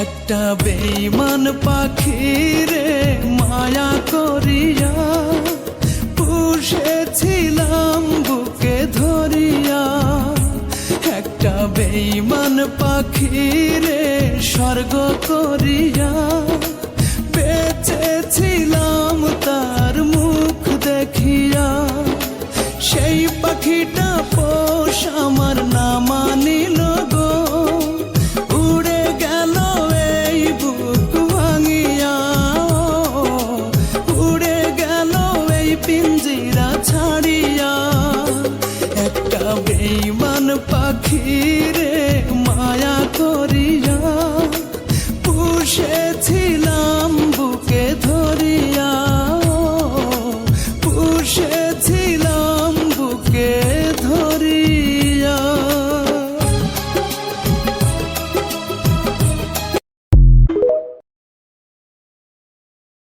একটা বেঈমান পাখিরে মায়া করিয়া পুষেছিলাম বুকে ধরিয়া। একটা বেঈমান পাখিরে স্বর্গ করিয়া বেঁচেছিলাম তার মুখ দেখিয়া। সেই পাখিটা পোষ আমার নামা